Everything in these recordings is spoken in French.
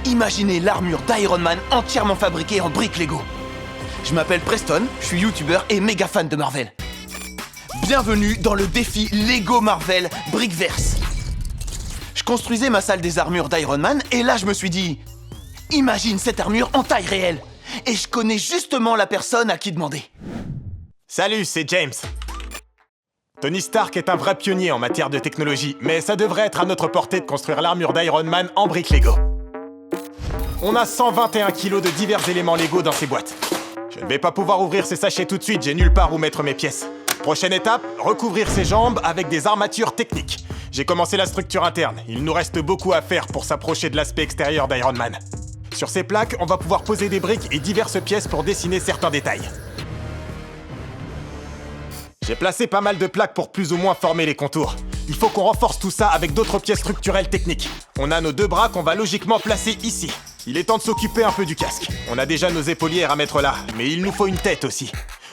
Imaginez l'armure d'Iron Man entièrement fabriquée en briques Lego. Je m'appelle Preston, je suis youtubeur et méga fan de Marvel. Bienvenue dans le défi Lego Marvel Brickverse. Je construisais ma salle des armures d'Iron Man et là je me suis dit... Imagine cette armure en taille réelle. Et je connais justement la personne à qui demander. Salut, c'est James. Tony Stark est un vrai pionnier en matière de technologie, mais ça devrait être à notre portée de construire l'armure d'Iron Man en briques Lego. On a 121 kilos de divers éléments Lego dans ces boîtes. Je ne vais pas pouvoir ouvrir ces sachets tout de suite, j'ai nulle part où mettre mes pièces. Prochaine étape, recouvrir ses jambes avec des armatures techniques. J'ai commencé la structure interne, il nous reste beaucoup à faire pour s'approcher de l'aspect extérieur d'Iron Man. Sur ces plaques, on va pouvoir poser des briques et diverses pièces pour dessiner certains détails. J'ai placé pas mal de plaques pour plus ou moins former les contours. Il faut qu'on renforce tout ça avec d'autres pièces structurelles techniques. On a nos deux bras qu'on va logiquement placer ici. Il est temps de s'occuper un peu du casque. On a déjà nos épaulières à mettre là, mais il nous faut une tête aussi.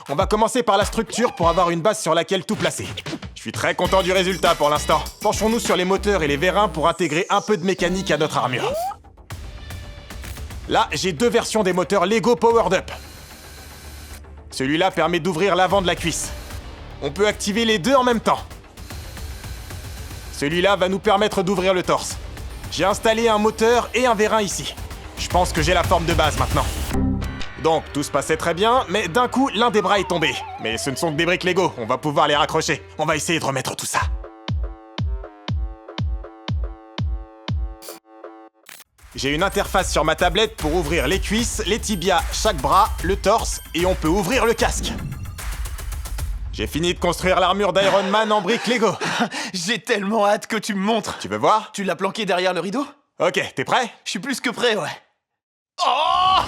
On va commencer par la structure pour avoir une base sur laquelle tout placer. Je suis très content du résultat pour l'instant. Penchons-nous sur les moteurs et les vérins pour intégrer un peu de mécanique à notre armure. Là, j'ai deux versions des moteurs Lego Powered Up. Celui-là permet d'ouvrir l'avant de la cuisse. On peut activer les deux en même temps. Celui-là va nous permettre d'ouvrir le torse. J'ai installé un moteur et un vérin ici. Je pense que j'ai la forme de base maintenant. Donc, tout se passait très bien, mais d'un coup, l'un des bras est tombé. Mais ce ne sont que des briques Lego, on va pouvoir les raccrocher. On va essayer de remettre tout ça. J'ai une interface sur ma tablette pour ouvrir les cuisses, les tibias, chaque bras, le torse, et on peut ouvrir le casque. J'ai fini de construire l'armure d'Iron Man en briques Lego. J'ai tellement hâte que tu me montres. Tu veux voir? Tu l'as planqué derrière le rideau? Ok, t'es prêt? Je suis plus que prêt, ouais. Oh